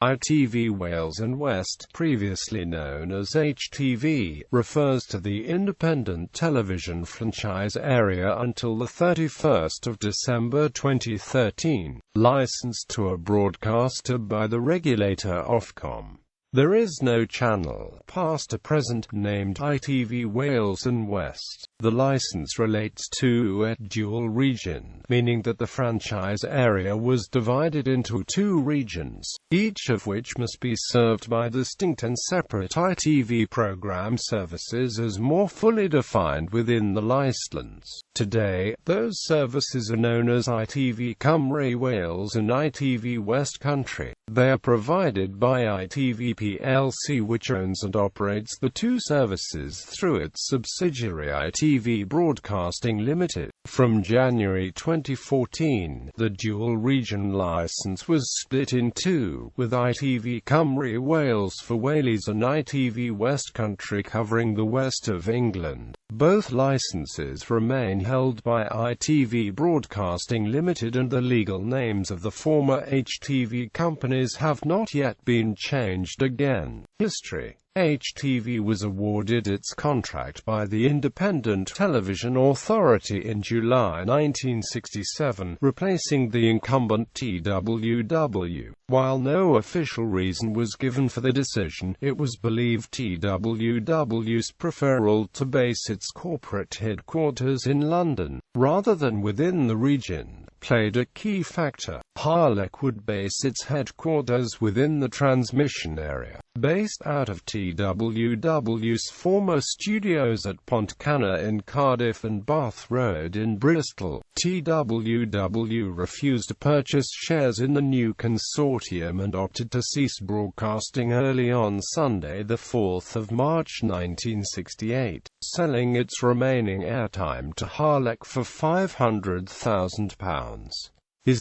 ITV Wales and West, previously known as HTV, refers to the independent television franchise area until the 31st of December 2013, licensed to a broadcaster by the regulator Ofcom. There is no channel, past or present, named ITV Wales and West. The license relates to a dual region, meaning that the franchise area was divided into two regions, each of which must be served by distinct and separate ITV program services as more fully defined within the license. Today, those services are known as ITV Cymru Wales and ITV West Country. They are provided by ITV plc, which owns and operates the two services through its subsidiary ITV Broadcasting Limited. From January 2014, the dual region license was split in two, with ITV Cymru Wales for Wales and ITV West Country covering the west of England. Both licenses remain held by ITV Broadcasting Limited, and the legal names of the former HTV companies have not yet been changed again. History: HTV was awarded its contract by the Independent Television Authority in July 1967, replacing the incumbent TWW. While no official reason was given for the decision, it was believed TWW's preferral to base its corporate headquarters in London, rather than within the region, played a key factor. Harlech would base its headquarters within the transmission area, based out of TWW's former studios at Pontcanna in Cardiff and Bath Road in Bristol. TWW refused to purchase shares in the new consortium and opted to cease broadcasting early on Sunday, 4 March 1968, selling its remaining airtime to Harlech for £500,000.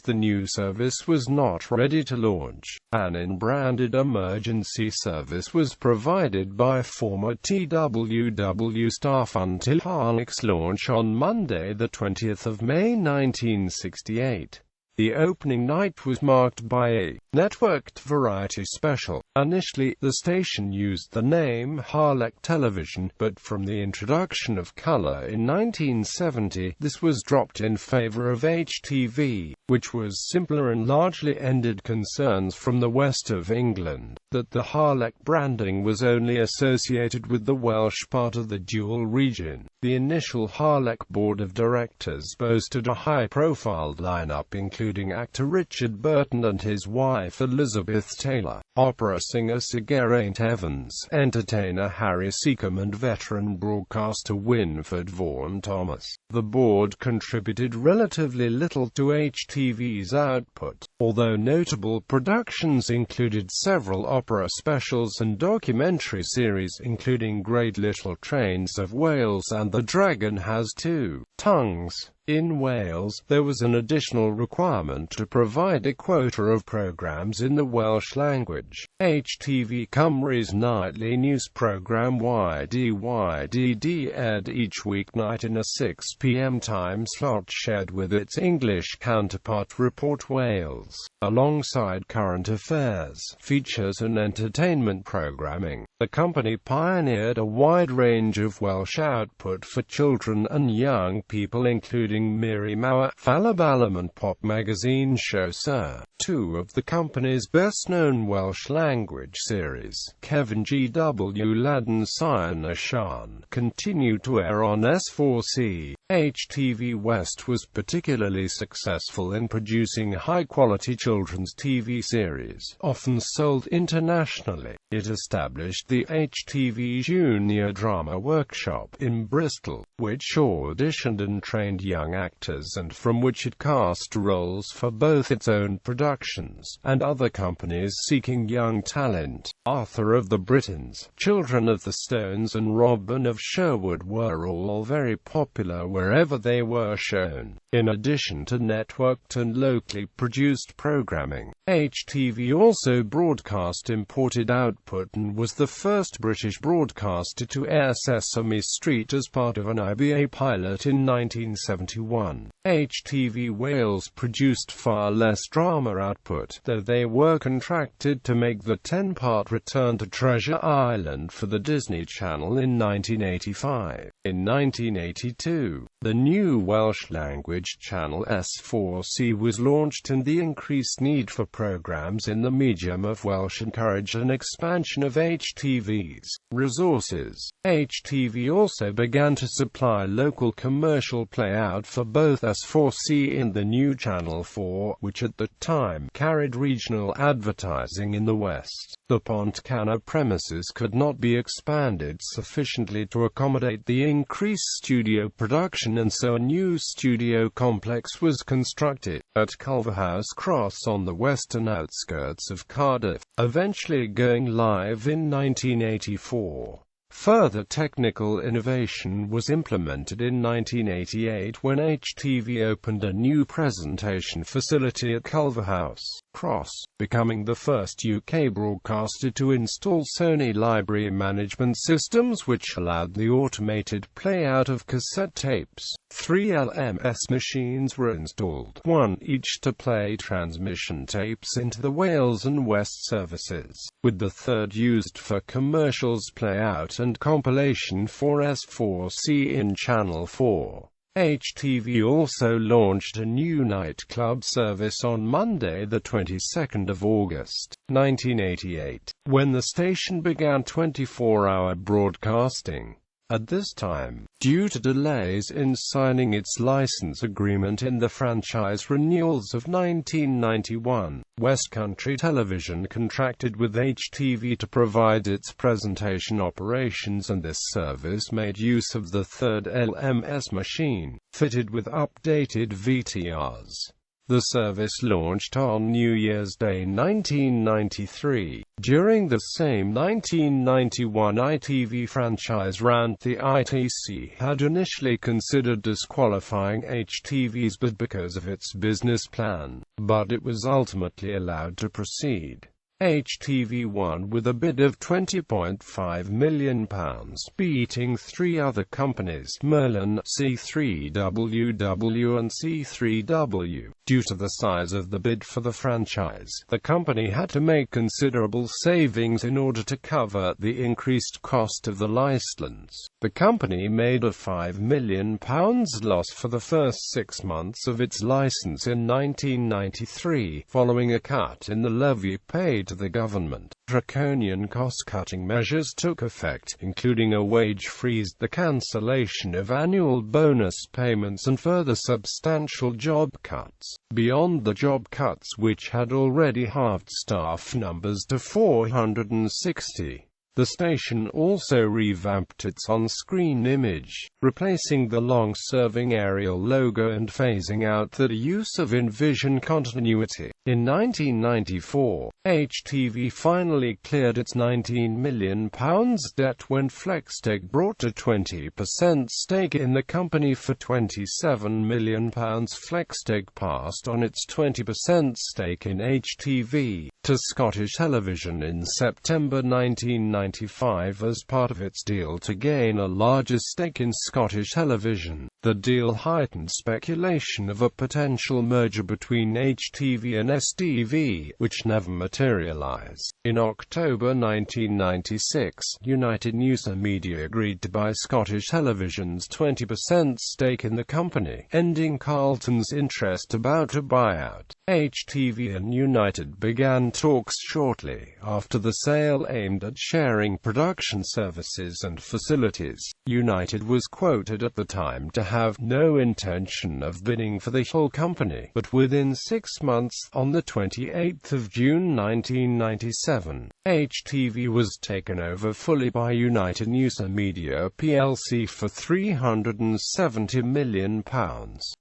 The new service was not ready to launch. An in-branded emergency service was provided by former TWW staff until Harlech's launch on Monday, 20 May 1968. The opening night was marked by a networked variety special. Initially, the station used the name Harlech Television, but from the introduction of colour in 1970, this was dropped in favour of HTV, which was simpler and largely ended concerns from the west of England that the Harlech branding was only associated with the Welsh part of the dual region. The initial Harlech board of directors boasted a high-profile lineup including actor Richard Burton and his wife Elizabeth Taylor, opera singer Sir Geraint Evans, entertainer Harry Seacombe and veteran broadcaster Winford Vaughan-Thomas. The board contributed relatively little to HTV's output, although notable productions included several opera specials and documentary series including Great Little Trains of Wales and The Dragon Has Two Tongues. In Wales, there was an additional requirement to provide a quota of programmes in the Welsh language. HTV Cymru's nightly news programme YDYDD aired each weeknight in a 6 p.m. time slot shared with its English counterpart Report Wales. Alongside current affairs, features and entertainment programming, the company pioneered a wide range of Welsh output for children and young people, including Miri Mawr, Falabalam and pop magazine show Sir. Two of the company's best-known Welsh-language series, Kevin G.W. Ladin Sion Ashan, continued to air on S4C. HTV West was particularly successful in producing high-quality children's TV series, often sold internationally. It established the HTV Junior Drama Workshop in Bristol, which auditioned and trained young actors and from which it cast roles for both its own productions and other companies seeking young talent. Arthur of the Britons, Children of the Stones and Robin of Sherwood were all very popular wherever they were shown. In addition to networked and locally produced programming, HTV also broadcast imported output and was the first British broadcaster to air Sesame Street as part of an IBA pilot in 1971. HTV Wales produced far less drama output, though they were contracted to make the 10-part Return to Treasure Island for the Disney Channel in 1985. In 1982, the new Welsh-language channel S4C was launched, and the increased need for programs in the medium of Welsh encouraged an expansion of HTV's resources. HTV also began to supply local commercial playout for both S4C and the new Channel 4, which at the time carried regional advertising in the West. The Pontcanna premises could not be expanded sufficiently to accommodate the increased studio production, and so a new studio complex was constructed at Culverhouse Cross on the western outskirts of Cardiff, eventually going live in 1984. Further technical innovation was implemented in 1988 when HTV opened a new presentation facility at Culverhouse Cross, becoming the first UK broadcaster to install Sony library management systems which allowed the automated playout of cassette tapes. 3 LMS machines were installed, one each to play transmission tapes into the Wales and West services, with the third used for commercials playout and compilation for S4C in Channel 4. HTV also launched a new nightclub service on Monday, the 22nd of August, 1988, when the station began 24-hour broadcasting. At this time, due to delays in signing its license agreement in the franchise renewals of 1991, West Country Television contracted with HTV to provide its presentation operations, and this service made use of the third LMS machine, fitted with updated VTRs. The service launched on New Year's Day 1993. During the same 1991 ITV franchise round, the ITC had initially considered disqualifying HTV's bid because of its business plan, but it was ultimately allowed to proceed. HTV won with a bid of £20.5 million, beating 3 other companies, Merlin, C3WW and C3W. Due to the size of the bid for the franchise, the company had to make considerable savings in order to cover the increased cost of the license. The company made a £5 million loss for the first 6 months of its license in 1993, following a cut in the levy paid to the government. Draconian cost-cutting measures took effect, including a wage freeze, the cancellation of annual bonus payments, and further substantial job cuts. Beyond the job cuts, which had already halved staff numbers to 460, the station also revamped its on-screen image, replacing the long-serving Arial logo and phasing out the use of in-vision continuity. In 1994, HTV finally cleared its £19 million debt when Flextech brought a 20% stake in the company for £27 million. Flextech passed on its 20% stake in HTV to Scottish Television in September 1995 as part of its deal to gain a larger stake in Scottish Television. The deal heightened speculation of a potential merger between HTV and STV, which never materialized. In October 1996, United News Media agreed to buy Scottish Television's 20% stake in the company, ending Carlton's interest about a buyout. HTV and United began talks shortly after the sale aimed at sharing production services and facilities. United was quoted at the time to have no intention of bidding for the whole company, but within 6 months, on the 28th of June 1997, HTV was taken over fully by United News Media plc for £370 million.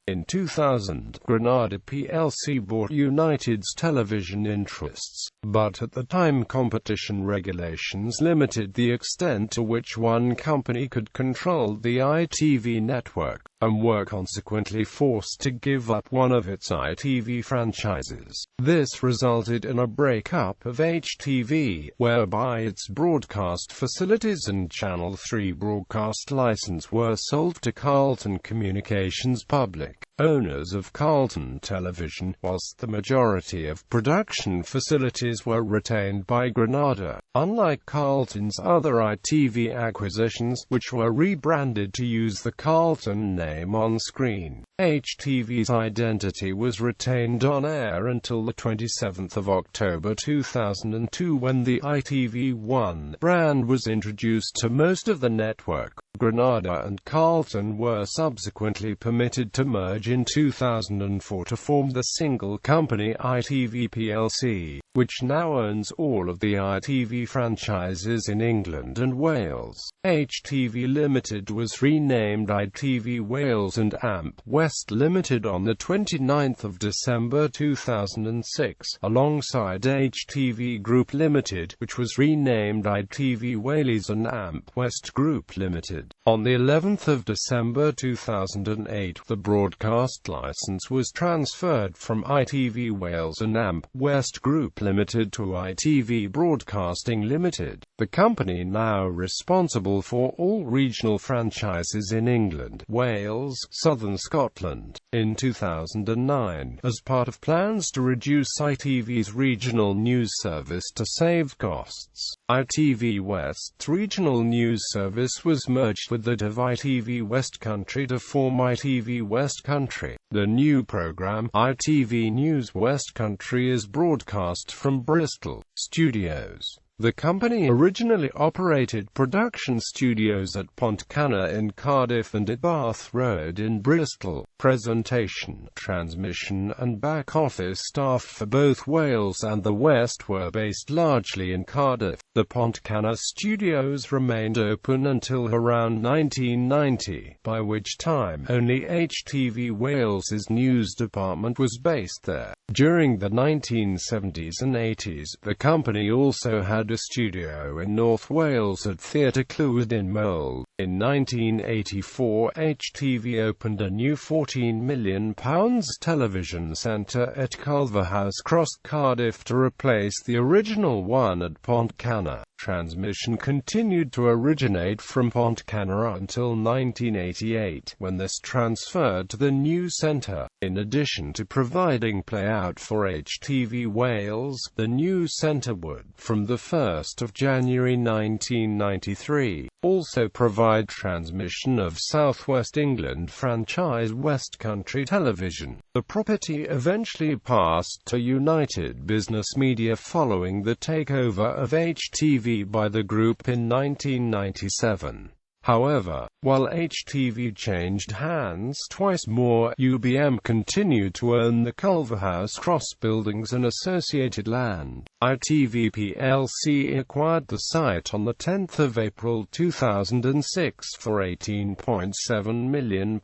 In 2000, Granada plc bought United's television interests, but at the time competition regulations limited the extent to which one company could control the ITV network. network, and were consequently forced to give up one of its ITV franchises. This resulted in a breakup of HTV, whereby its broadcast facilities and Channel 3 broadcast license were sold to Carlton Communications Public, owners of Carlton Television, whilst the majority of production facilities were retained by Granada. Unlike Carlton's other ITV acquisitions, which were rebranded to use the Carlton name on screen, HTV's identity was retained on air until the 27th of October 2002, when the ITV1 brand was introduced to most of the network. Granada and Carlton were subsequently permitted to merge in 2004 to form the single company ITV plc, which now owns all of the ITV franchises in England and Wales. HTV Limited was renamed ITV Wales and UHF West Limited on the 29th of December 2006, alongside HTV Group Limited, which was renamed ITV Wales and UHF West Group Limited. On the 11th of December 2008, the broadcast license was transferred from ITV Wales and UHF West Group Limited to ITV Broadcasting Limited, the company now responsible for all regional franchises in England, Wales, Southern Scotland. In 2009, as part of plans to reduce ITV's regional news service to save costs, ITV West's regional news service was merged with that of ITV West Country to form ITV West Country. The new program, ITV News West Country, is broadcast from Bristol studios. The company originally operated production studios at Pontcanna in Cardiff and at Bath Road in Bristol. Presentation, transmission and back-office staff for both Wales and the West were based largely in Cardiff. The Pontcanna studios remained open until around 1990, by which time only HTV Wales's news department was based there. During the 1970s and 80s, the company also had a studio in North Wales at Theatre Clwyd in Mole. In 1984, HTV opened a new £14 million television centre at Culverhouse Cross, Cardiff, to replace the original one at Pontcanna. Transmission continued to originate from Pontcanna until 1988, when this transferred to the new centre. In addition to providing playout for HTV Wales, the new centre would, from the 1st of January 1993, also provide transmission of South West England franchise West Country Television. The property eventually passed to United Business Media following the takeover of HTV by the group in 1997. However, while HTV changed hands twice more, UBM continued to own the Culverhouse Cross buildings and associated land. ITV plc acquired the site on 10 April 2006 for £18.7 million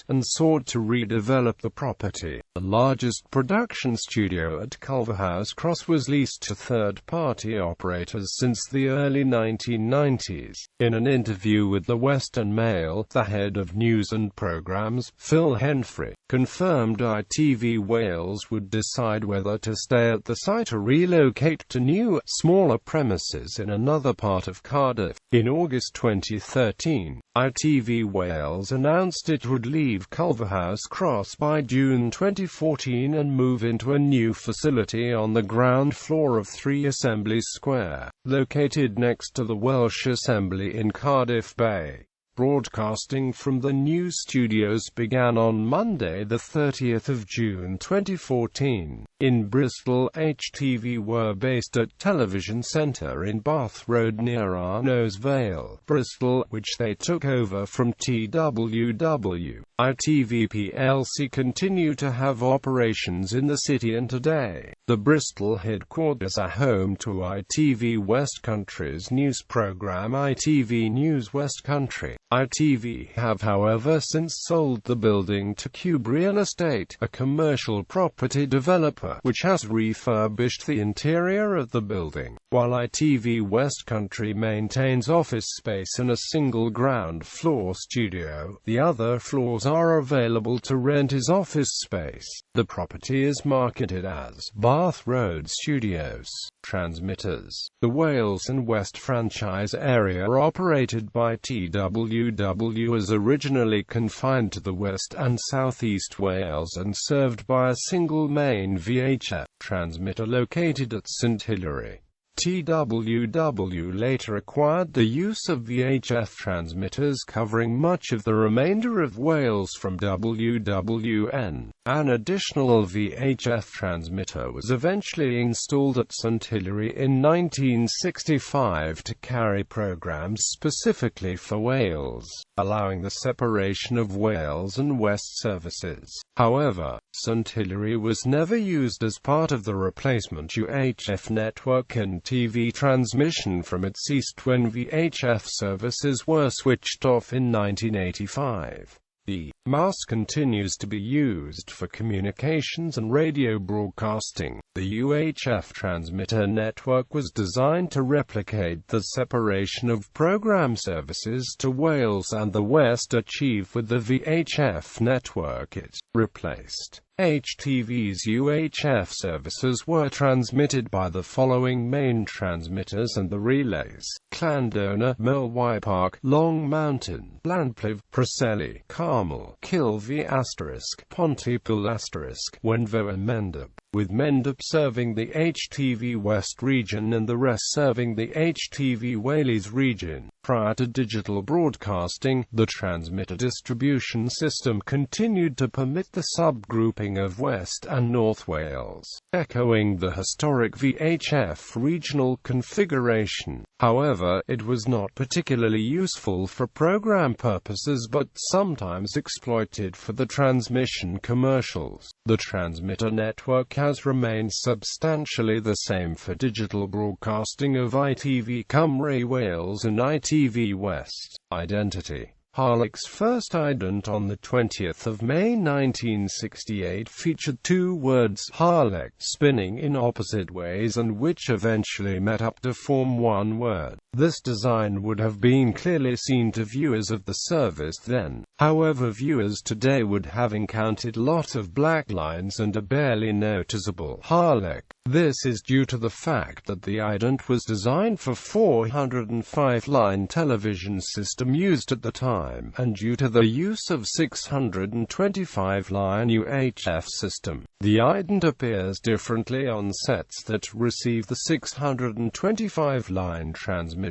and sought to redevelop the property. The largest production studio at Culverhouse Cross was leased to third-party operators since the early 1990s. In an interview with the Western Mail, the head of news and programmes, Phil Henfrey, confirmed ITV Wales would decide whether to stay at the site or relocate to new, smaller premises in another part of Cardiff. In August 2013, ITV Wales announced it would leave Culverhouse Cross by June 2014 and move into a new facility on the ground floor of 3 Assembly Square, located next to the Welsh Assembly in Cardiff Bay. Broadcasting from the new studios began on Monday, 30th of June 2014. In Bristol, HTV were based at Television Centre in Bath Road near Arnos Vale, Bristol, which they took over from TWW. ITV plc continue to have operations in the city, and today, the Bristol headquarters are home to ITV West Country's news programme ITV News West Country. ITV have however since sold the building to Cube Real Estate, a commercial property developer, which has refurbished the interior of the building, while ITV West Country maintains office space in a single ground-floor studio. The other floors are available to rent as office space. The property is marketed as Bath Road Studios Transmitters. The Wales and West franchise area operated by TWW is originally confined to the West and South East Wales and served by a single main VHF transmitter located at St Hilary. TWW later acquired the use of VHF transmitters covering much of the remainder of Wales from WWN. An additional VHF transmitter was eventually installed at St Hilary in 1965 to carry programs specifically for Wales, allowing the separation of Wales and West services. However, St Hilary was never used as part of the replacement UHF network and TV transmission from it ceased when VHF services were switched off in 1985. The MAS continues to be used for communications and radio broadcasting. The UHF transmitter network was designed to replicate the separation of program services to Wales and the West achieved with the VHF network it replaced. HTV's UHF services were transmitted by the following main transmitters and the relays: Llandona, Milwai Park, Long Mountain, Llanplev, Preseli, Carmel, Kilby *, Pontypool *, Wenvo and Mendip, with Mendip serving the HTV West region and the rest serving the HTV Wales region. Prior to digital broadcasting, the transmitter distribution system continued to permit the subgrouping of West and North Wales, echoing the historic VHF regional configuration. However, it was not particularly useful for program purposes but sometimes exploited for the transmission commercials. The transmitter network has remained substantially the same for digital broadcasting of ITV Cymru Wales and ITV West. Identity. Harlequ's first ident on 20 May 1968 featured two words Harlech spinning in opposite ways and which eventually met up to form one word. This design would have been clearly seen to viewers of the service then. However, viewers today would have encountered lots of black lines and a barely noticeable Harlech. This is due to the fact that the ident was designed for 405-line television system used at the time, and due to the use of 625-line UHF system. The ident appears differently on sets that receive the 625-line transmission.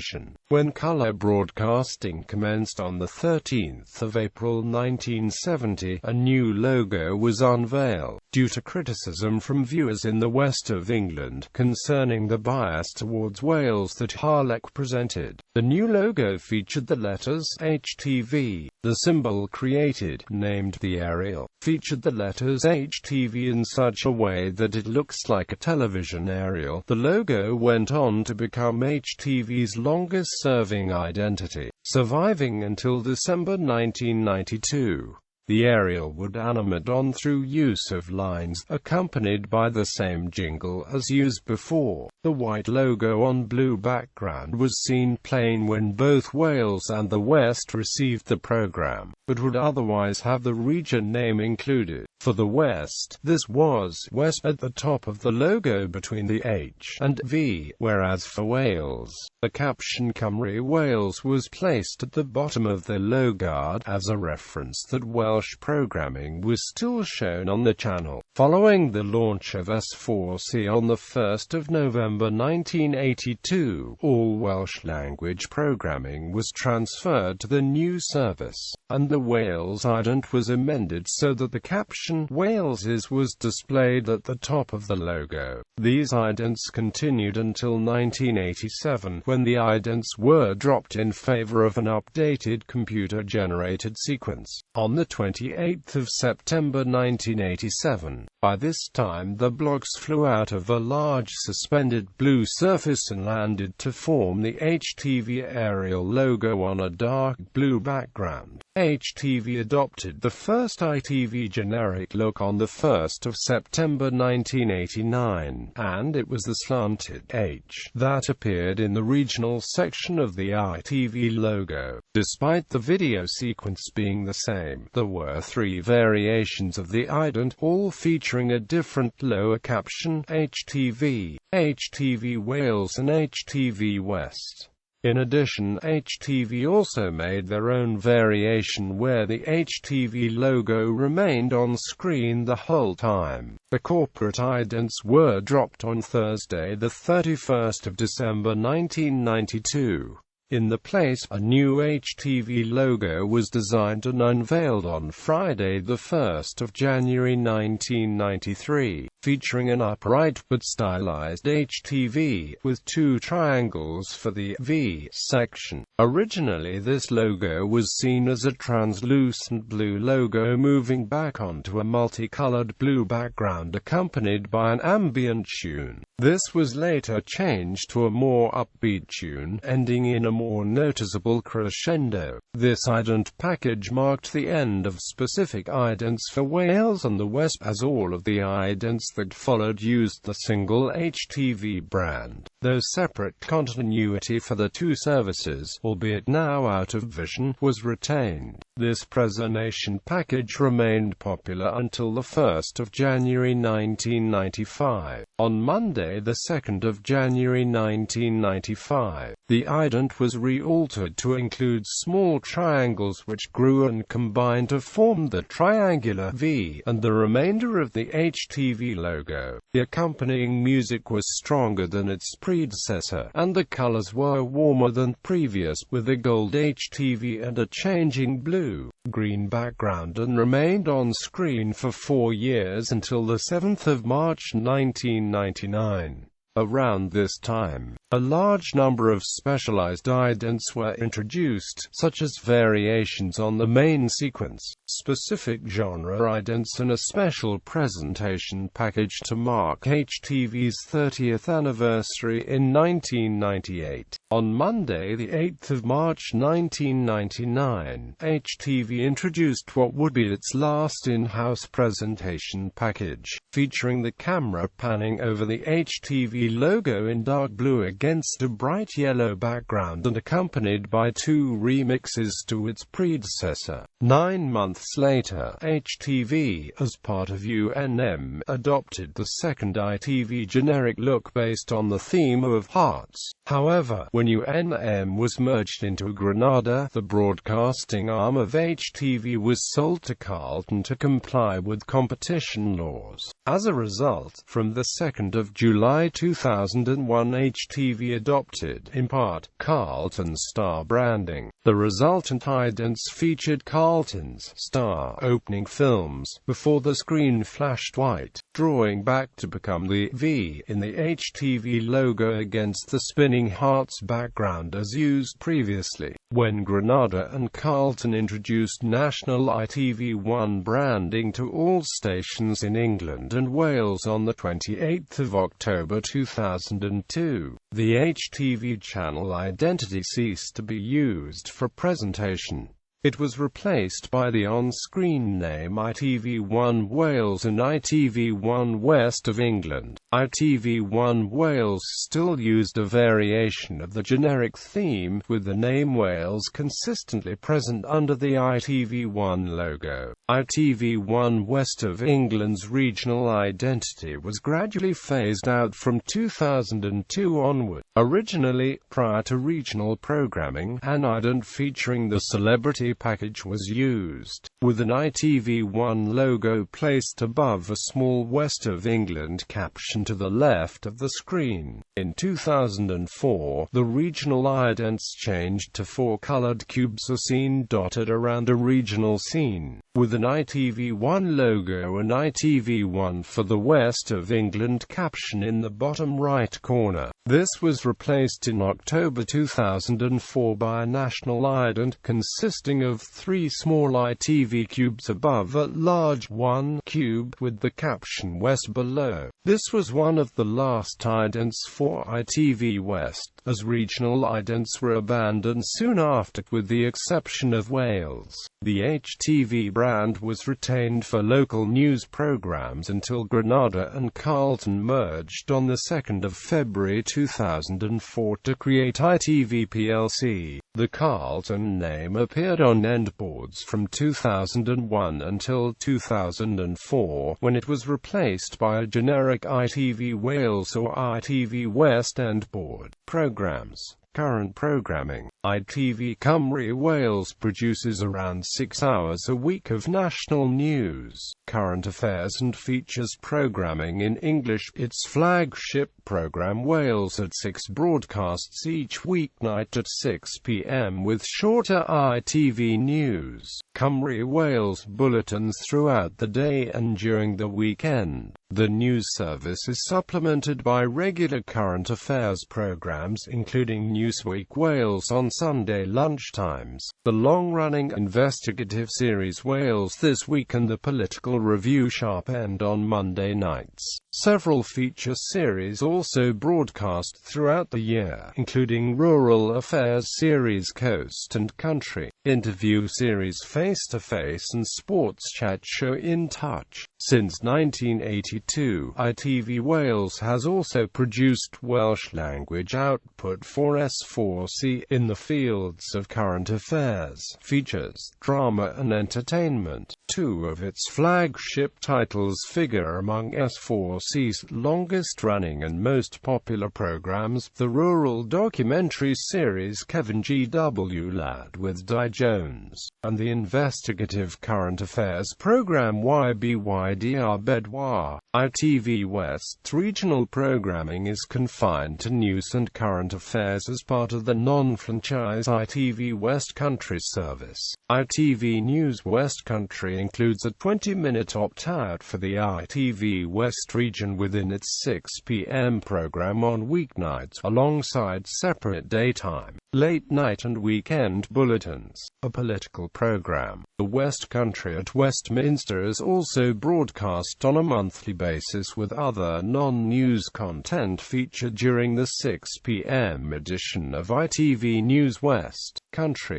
When color broadcasting commenced on 13 April 1970, a new logo was unveiled, due to criticism from viewers in the west of England concerning the bias towards Wales that Harlech presented. The new logo featured the letters HTV. The symbol created, named the aerial, featured the letters HTV in such a way that it looks like a television aerial. The logo went on to become HTV's longest-serving identity, surviving until December 1992. The aerial would animate on through use of lines, accompanied by the same jingle as used before. The white logo on blue background was seen plain when both Wales and the West received the program, but would otherwise have the region name included. For the West, this was West at the top of the logo between the H and V, whereas for Wales, the caption Cymru Wales was placed at the bottom of the logo as a reference that Welsh programming was still shown on the channel. Following the launch of S4C on 1 November 1982, all Welsh language programming was transferred to the new service, and the Wales ident was amended so that the caption Wales was displayed at the top of the logo. These idents continued until 1987, when the idents were dropped in favor of an updated computer-generated sequence. On 28 September 1987, By this time the blocks flew out of a large suspended blue surface and landed to form the HTV aerial logo on a dark blue background. HTV adopted the first ITV generic look on the 1st of September 1989, and it was the slanted H that appeared in the regional section of the ITV logo. Despite the video sequence being the same, there were 3 variations of the ident, all featuring a different lower caption: HTV, ITV Wales and ITV West. In addition, HTV also made their own variation where the HTV logo remained on screen the whole time. The corporate idents were dropped on Thursday, the 31st of December 1992. In the place, a new HTV logo was designed and unveiled on Friday, the 1st of January 1993, featuring an upright but stylized HTV, with 2 triangles for the V section. Originally this logo was seen as a translucent blue logo moving back onto a multicolored blue background accompanied by an ambient tune. This was later changed to a more upbeat tune, ending in a more noticeable crescendo. This ident package marked the end of specific idents for Wales and the West, as all of the idents that followed used the single HTV brand, though separate continuity for the 2 services, albeit now out of vision, was retained. This presentation package remained popular until the 1st of January 1995. On Monday, the 2nd of January 1995, the ident was re-altered to include small triangles which grew and combined to form the triangular V and the remainder of the HTV logo. The accompanying music was stronger than its predecessor, and the colors were warmer than previous, with a gold HTV and a changing blue-green background, and remained on screen for 4 years until the 7th of March 1999. Around this time, a large number of specialized idents were introduced, such as variations on the main sequence, specific genre idents, and a special presentation package to mark HTV's 30th anniversary in 1998. On Monday, the 8th of March 1999, HTV introduced what would be its last in-house presentation package, featuring the camera panning over the HTV logo in dark blue against a bright yellow background and accompanied by 2 remixes to its predecessor. 9 months later, HTV, as part of UNM, adopted the second ITV generic look based on the theme of hearts. However, when UNM was merged into Granada, the broadcasting arm of HTV was sold to Carlton to comply with competition laws. As a result, from the 2nd of July 2001, HTV adopted, in part, Carlton's Star branding. The resultant idents featured Carlton's Star opening films, before the screen flashed white, drawing back to become the V in the HTV logo against the spinning hearts background as used previously. When Granada and Carlton introduced national ITV1 branding to all stations in England and Wales on the 28th of October 2002, the HTV channel identity ceased to be used for presentation. It was replaced by the on-screen name ITV1 Wales and ITV1 West of England. ITV1 Wales still used a variation of the generic theme, with the name Wales consistently present under the ITV1 logo. ITV1 West of England's regional identity was gradually phased out from 2002 onward. Originally, prior to regional programming, an ident featuring the celebrity package was used, with an ITV1 logo placed above a small West of England caption to the left of the screen. In 2004, the regional idents changed to 4 colored cubes or scene dotted around a regional scene. with an ITV1 logo and ITV1 for the West of England caption in the bottom right corner. This was replaced in October 2004 by a national ident consisting of 3 small ITV cubes above a large 1 cube with the caption West below. This was one of the last idents for ITV West, as regional idents were abandoned soon after, with the exception of Wales. The HTV brand was retained for local news programmes until Granada and Carlton merged on the 2nd of February 2004 to create ITV plc. The Carlton name appeared on endboards from 2001 until 2004, when it was replaced by a generic ITV Wales or ITV West endboard. Programmes. Current programming. ITV Cymru Wales produces around 6 hours a week of national news, current affairs and features programming in English. Its flagship programme Wales at 6 broadcasts each weeknight at 6 p.m. with shorter ITV News, Cymru Wales bulletins throughout the day and during the weekend. The news service is supplemented by regular current affairs programmes including Newsweek Wales on Sunday lunchtimes, the long-running investigative series Wales This Week and the political review Sharp End on Monday nights. Several feature series also broadcast throughout the year, including rural affairs series Coast and Country, interview series Face to Face and sports chat show In Touch. Since 1982, ITV Wales has also produced Welsh-language output for S4C in the fields of current affairs, features, drama and entertainment. 2 of its flagship titles figure among S4C's longest-running and most popular programs: the rural documentary series Kevin G.W. Lad with Di Jones, and the investigative current affairs program YBYDR Bedwar. ITV West's regional programming is confined to news and current affairs as part of the non-franchise ITV West Country service. ITV News West Country includes a 20-minute opt-out for the ITV West region within its 6 p.m. programme on weeknights, alongside separate daytime, late-night and weekend bulletins. A political programme, The West Country at Westminster, is also broadcast on a monthly basis with other non-news content featured during the 6 p.m. edition of ITV News West Country.